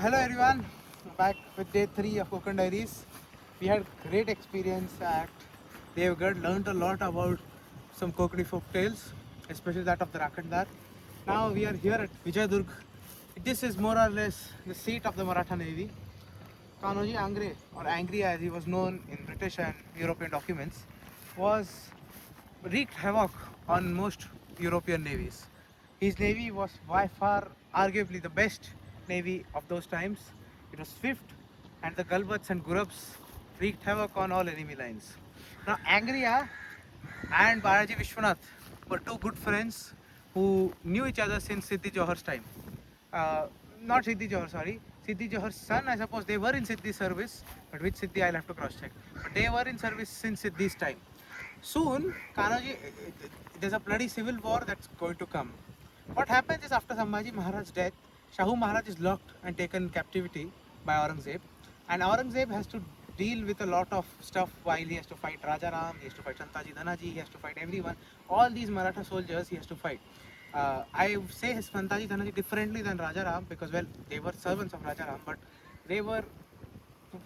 Hello everyone, back with day 3 of Konkan diaries. We had great experience at Devgarh, learned a lot about some Konkani folk tales, especially that of the Rakandar. Now we are here at Vijayadurg. This is more or less the seat of the Maratha Navy. Kanoji Angre, or Angry as he was known in British and European documents, was wreaked havoc on most European navies. His navy was by far arguably the best navy of those times. It was swift, and the Galbats and Gurabs wreaked havoc on all enemy lines. Now Angria and Balaji Vishwanath were two good friends who knew each other since Siddhi Johor's time. Uh, Not Siddhi Johor, sorry. Siddhi Johor's son, I suppose they were in Siddhi's service, but which Siddhi I'll have to cross check. But they were in service since Siddhi's time. Soon, Kanoji, there's a bloody civil war that's going to come. What happens is after Sambhaji Maharaj's death, Shahu Maharaj is locked and taken captivity by Aurangzeb, and Aurangzeb has to deal with a lot of stuff while he has to fight Rajaram, he has to fight Shantaji Dhanaji, he has to fight everyone. All these Maratha soldiers he has to fight. I say his Shantaji Dhanaji differently than Rajaram because, well, they were servants of Rajaram, but they were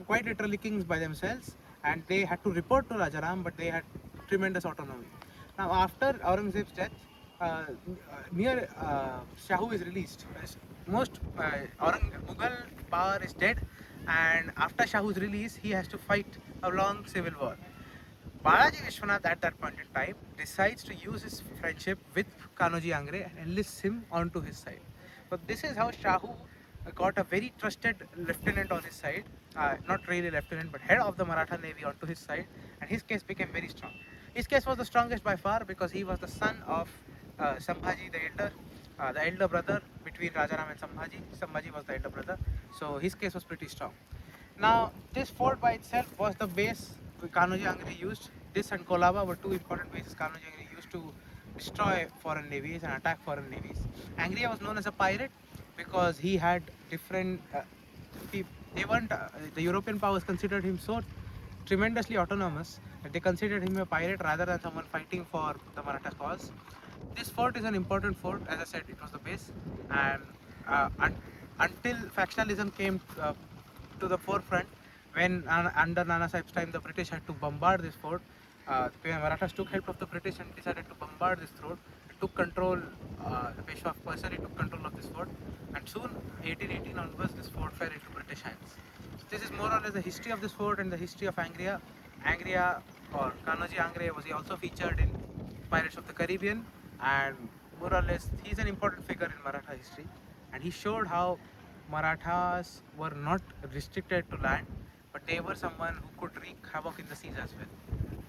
quite literally kings by themselves, and they had to report to Rajaram, but they had tremendous autonomy. Now, after Aurangzeb's death, near Shahu is released. Most Mughal power is dead, and after Shahu's release, he has to fight a long civil war. Balaji Vishwanath at that point in time decides to use his friendship with Kanoji Angre and enlists him onto his side. So this is how Shahu got a very trusted lieutenant on his side, not really lieutenant but head of the Maratha Navy onto his side, and his case became very strong. His case was the strongest by far because he was the son of Sambhaji the elder brother between Rajaram and Sambhaji. Sambhaji was the elder brother, so his case was pretty strong. Now, this fort by itself was the base Kanoji Angre used. This and Kolaba were two important bases Kanoji Angre used to destroy foreign navies and attack foreign navies. Angria was known as a pirate because he had different. They weren't. The European powers considered him so tremendously autonomous that they considered him a pirate rather than someone fighting for the Maratha cause. This fort is an important fort. As I said, it was the base, and until factionalism came to the forefront, when under Nana Sahib's time the British had to bombard this fort, the Marathas took help of the British and decided to bombard this fort. It took control, the Peshwa personally took control of this fort, and soon 1818 onwards this fort fell into British hands. So this is more or less the history of this fort and the history of Angria. Angria, or Kanoji Angre, was he also featured in Pirates of the Caribbean, and more or less he's an important figure in Maratha history, and he showed how Marathas were not restricted to land, but they were someone who could wreak havoc in the seas as well.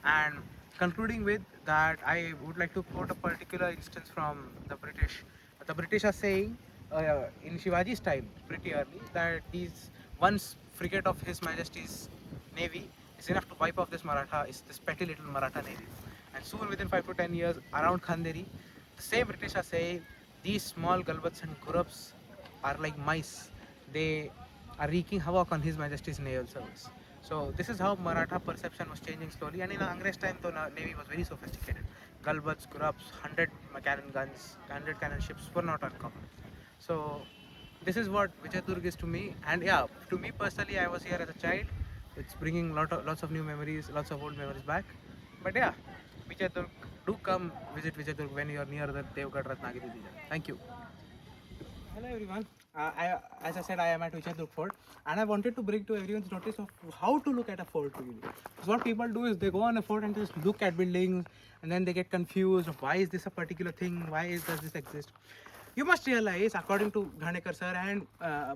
And concluding with that, I would like to quote a particular instance from the British. The British are saying in Shivaji's time, pretty early, that these once frigate of His Majesty's Navy is enough to wipe off this Maratha, is this petty little Maratha Navy. And soon, within 5 to 10 years, around Khanderi, the same British are saying these small Galbats and Gurabs are like mice. They are wreaking havoc on His Majesty's naval service. So this is how Maratha perception was changing slowly. And in Angre's time, the navy was very sophisticated. Galbats, Gurabs, 100 cannon guns, 100 cannon ships were not uncommon. So this is what Vijayadurg is to me. And yeah, to me personally, I was here as a child. It's bringing lots of new memories, lots of old memories back. But yeah, Vijayadurg, do come visit Vijayadurg when you are near the Devgarh Ratnagiri region. Thank you. Hello everyone. As I said, I am at Vijayadurg Fort, and I wanted to bring to everyone's notice of how to look at a fort really. Because what people do is they go on a fort and just look at buildings, and then they get confused of why is this a particular thing, does this exist. You must realize, according to Ghanekar sir and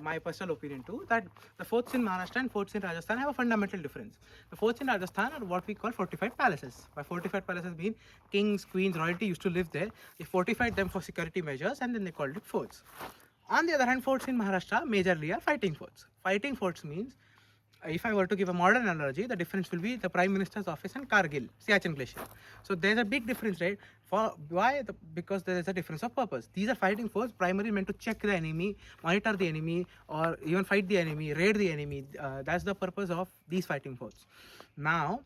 my personal opinion too, that the forts in Maharashtra and forts in Rajasthan have a fundamental difference. The forts in Rajasthan are what we call fortified palaces. By fortified palaces mean kings, queens, royalty used to live there. They fortified them for security measures, and then they called it forts. On the other hand, forts in Maharashtra majorly are fighting forts. Fighting forts means, if I were to give a modern analogy, the difference will be the Prime Minister's office and Kargil, Siachen Glacier. So there's a big difference, right? For why? Because there is a difference of purpose. These are fighting forts primarily meant to check the enemy, monitor the enemy, or even fight the enemy, raid the enemy. That's the purpose of these fighting forts. Now,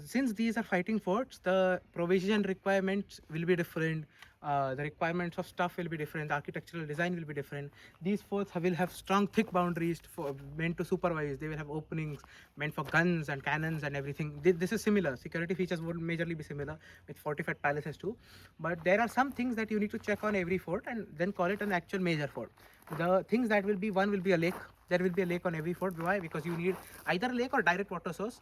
since these are fighting forts, the provision requirements will be different. the requirements of stuff will be different, the architectural design will be different. These forts will have strong thick boundaries for meant to supervise. They will have openings meant for guns and cannons and everything. This is similar, security features would majorly be similar with fortified palaces too, but there are some things that you need to check on every fort and then call it an actual major fort. The things that will be, one will be a lake. There will be a lake on every fort. Why? Because you need either a lake or direct water source.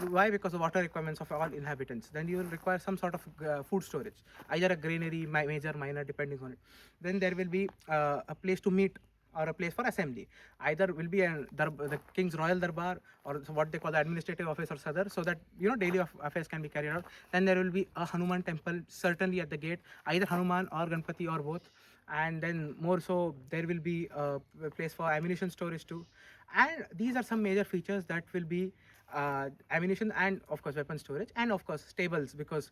Why? Because of water requirements of all inhabitants. Then you will require some sort of food storage, either a granary, major, minor, depending on it. Then there will be a place to meet or a place for assembly. Either will be the king's royal darbar, or what they call the administrative office or sadar, so that daily affairs can be carried out. Then there will be a Hanuman temple certainly at the gate, either Hanuman or Ganpati or both. And then more so there will be a place for ammunition storage too. And these are some major features that will be ammunition and of course weapon storage, and of course stables, because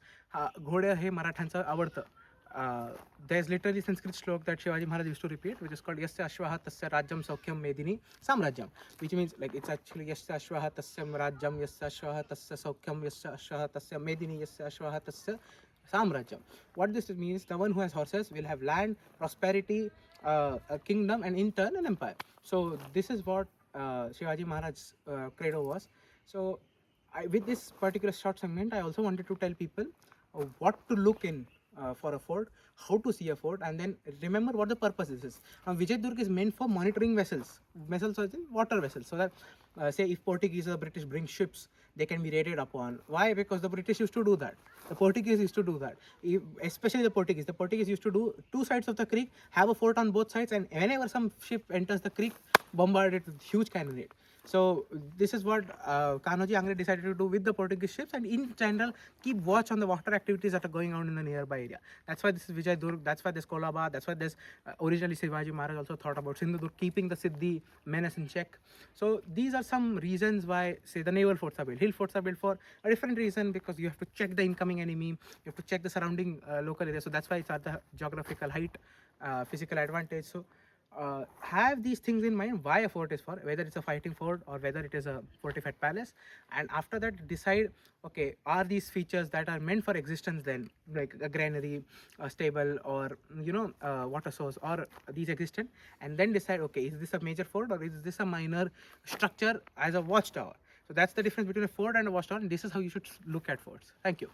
घोडे हे मराठ्यांचं आवडतं. There's literally Sanskrit slok that Shivaji Maharaj used to repeat, which is called Yasya Ashwaha Tasya Rajyam Saukyam Medini Samrajyam, which means like it's actually Yasya Ashwaha Tasya Rajyam, Yasya Ashwaha Tasya Saukyam, Yasya Ashwaha Tasya Medini, Yasya Ashwaha Tasya Samrajyam. What this means, the one who has horses will have land, prosperity, a kingdom, and in turn an empire. So this is what Shivaji Maharaj's credo was. So with this particular short segment, I also wanted to tell people what to look in for a fort, how to see a fort, and then remember what the purpose is. Now, Vijay Durg is meant for monitoring vessels as in water vessels, so that say if Portuguese or British bring ships, they can be raided upon. Why? Because the British used to do that. The Portuguese used to do that. Especially the Portuguese. The Portuguese used to do two sides of the creek, have a fort on both sides, and whenever some ship enters the creek, bombard it with huge cannonade. So this is what Kanoji Angre decided to do with the Portuguese ships, and in general keep watch on the water activities that are going on in the nearby area. That's why this is Vijay Durg, that's why this Kolaba, that's why this originally Shivaji Maharaj also thought about Sindhu, keeping the Siddhi menace in check. So these are some reasons why, say, the naval forts are built. Hill forts are built for a different reason, because you have to check the incoming enemy, you have to check the surrounding local area. So that's why it's at the geographical height, physical advantage. So have these things in mind, why a fort is for, whether it's a fighting fort or whether it is a fortified palace. And after that decide, okay, are these features that are meant for existence then, like a granary, a stable, or water source, or these existent, and then decide, okay, is this a major fort or is this a minor structure as a watchtower. So that's the difference between a fort and a watchtower, and this is how you should look at forts. Thank you.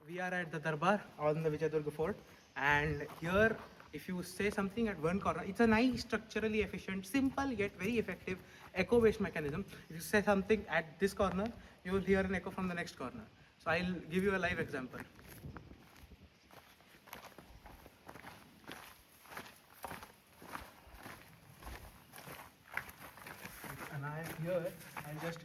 We are at the Darbar on the Vijayadurga fort, and here if you say something at one corner, it's a nice, structurally efficient, simple yet very effective echo-based mechanism. If you say something at this corner, you will hear an echo from the next corner. So I'll give you a live example. And I'll just.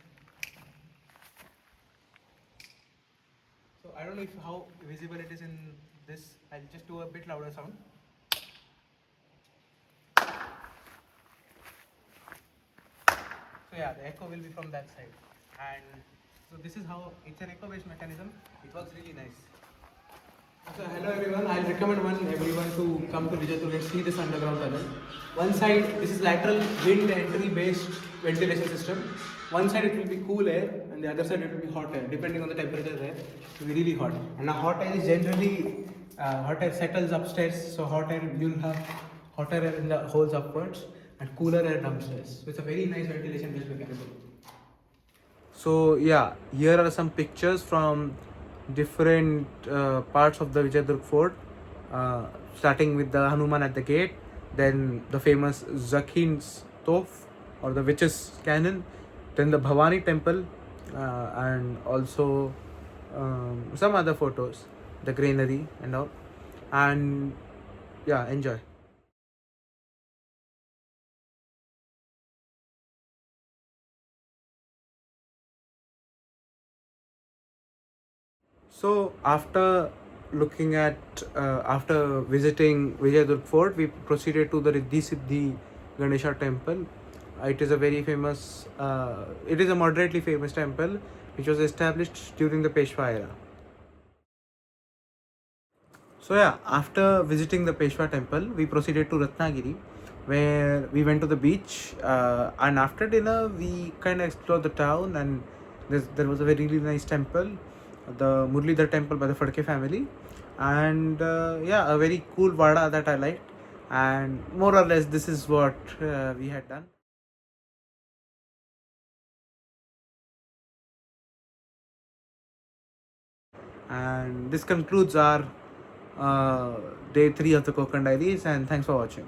So I don't know how visible it is in this. I'll just do a bit louder sound. So yeah, the echo will be from that side, and so this is how it's an echo-based mechanism. It works really nice. So hello everyone, I'll recommend everyone to come to Vijaypur and see this underground tunnel. One side, this is lateral wind entry-based ventilation system. One side it will be cool air, and the other side it will be hot air. Depending on the temperature there, it will be really hot. And now hot air is generally hot air settles upstairs, so hot air you'll have hotter air in the holes upwards and cooler air downstairs. So it's a very nice ventilation based mechanism. So yeah, here are some pictures from different parts of the Vijayadurg fort, starting with the Hanuman at the gate, then the famous Zakhin's Tof or the witch's cannon, then the Bhavani temple, and also some other photos, the granary and all. And yeah, enjoy. So after looking at after visiting Vijayadurg Fort, we proceeded to the Riddhi Siddhi Ganesha temple. It is a very famous, it is a moderately famous temple which was established during the Peshwa era. So yeah, after visiting the Peshwa temple, we proceeded to Ratnagiri, where we went to the beach, and after dinner we kind of explored the town, and there was a very really nice temple, the Murlidhar temple by the Phadke family. and yeah, a very cool vada that I liked. And more or less, this is what we had done. And this concludes our day 3 of the Konkan Diaries. And thanks for watching.